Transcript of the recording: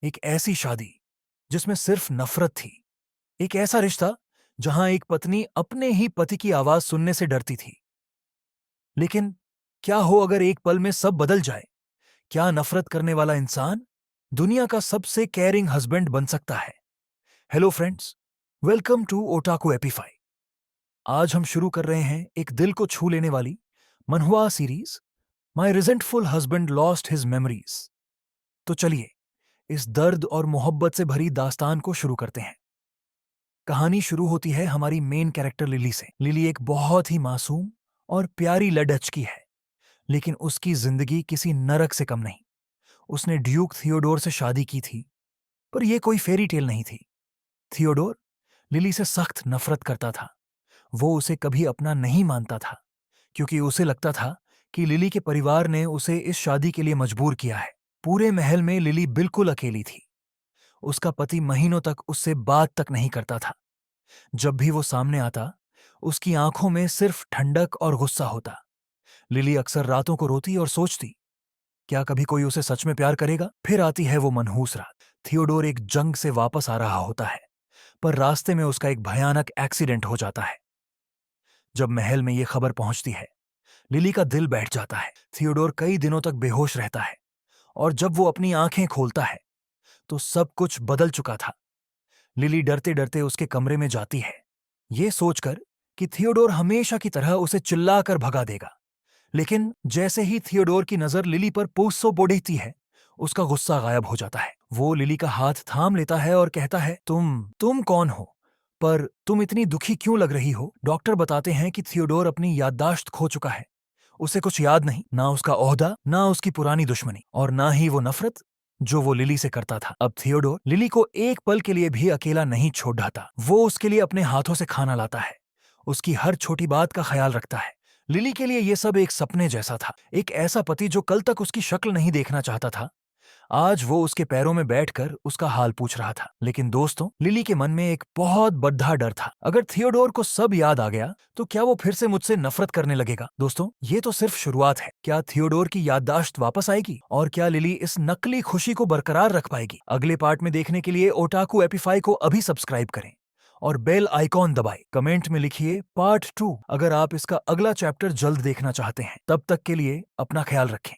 एक ऐसी शादी जिसमें सिर्फ नफरत थी। एक ऐसा रिश्ता जहां एक पत्नी अपने ही पति की आवाज सुनने से डरती थी। लेकिन क्या हो अगर एक पल में सब बदल जाए? क्या नफरत करने वाला इंसान दुनिया का सबसे केयरिंग हस्बैंड बन सकता है? Hello friends, welcome to Otaku एपीफाई। आज हम शुरू कर रहे हैं एक दिल को छू लेने वाली manhua series, my resentful husband lost his memories. तो चलिए इस दर्द और मोहब्बत से भरी दास्तान को शुरू करते हैं। कहानी शुरू होती है हमारी मेन कैरेक्टर लिली से। लिली एक बहुत ही मासूम और प्यारी लड़की है, लेकिन उसकी जिंदगी किसी नरक से कम नहीं। उसने ड्यूक थियोडोर से शादी की थी, पर यह कोई फेरी टेल नहीं थी। थियोडोर लिली से सख्त नफरत करता था। वो उसे कभी अपना नहीं मानता था, क्योंकि उसे लगता था कि लिली के परिवार ने उसे इस शादी के लिए मजबूर किया है। पूरे महल में लिली बिल्कुल अकेली थी। उसका पति महीनों तक उससे बात तक नहीं करता था। जब भी वो सामने आता, उसकी आंखों में सिर्फ ठंडक और गुस्सा होता। लिली अक्सर रातों को रोती और सोचती, क्या कभी कोई उसे सच में प्यार करेगा? फिर आती है वो मनहूस रात। थियोडोर एक जंग से वापस आ रहा होता है, पर रास्ते में उसका एक भयानक एक्सीडेंट हो जाता है। जब महल में ये खबर पहुंचती है, लिली का दिल बैठ जाता है। थियोडोर कई दिनों तक बेहोश रहता है, और जब वो अपनी आंखें खोलता है तो सब कुछ बदल चुका था। लिली डरते डरते उसके कमरे में जाती है, ये सोचकर कि थियोडोर हमेशा की तरह उसे चिल्लाकर भगा देगा। लेकिन जैसे ही थियोडोर की नजर लिली पर पूसो बोढ़ती है, उसका गुस्सा गायब हो जाता है। वो लिली का हाथ थाम लेता है और कहता है, तुम कौन हो? पर तुम इतनी दुखी क्यों लग रही हो? डॉक्टर बताते हैं कि थियोडोर अपनी याददाश्त खो चुका है। उसे कुछ याद नहीं, ना उसका ओहदा, ना उसकी पुरानी दुश्मनी, और ना ही वो नफरत जो वो लिली से करता था। अब थियोडोर लिली को एक पल के लिए भी अकेला नहीं छोड़ता। वो उसके लिए अपने हाथों से खाना लाता है, उसकी हर छोटी बात का ख्याल रखता है। लिली के लिए ये सब एक सपने जैसा था। एक ऐसा पति जो कल तक उसकी शक्ल नहीं देखना चाहता था, आज वो उसके पैरों में बैठकर उसका हाल पूछ रहा था। लेकिन दोस्तों, लिली के मन में एक बहुत बड़ा डर था। अगर थियोडोर को सब याद आ गया तो क्या वो फिर से मुझसे नफरत करने लगेगा? दोस्तों, ये तो सिर्फ शुरुआत है। क्या थियोडोर की याददाश्त वापस आएगी? और क्या लिली इस नकली खुशी को बरकरार रख पाएगी? अगले पार्ट में देखने के लिए ओटाकू एपीफाई को अभी सब्सक्राइब करें और बेल आइकॉन दबाएं। कमेंट में लिखिए पार्ट 2 अगर आप इसका अगला चैप्टर जल्द देखना चाहते हैं। तब तक के लिए अपना ख्याल रखें।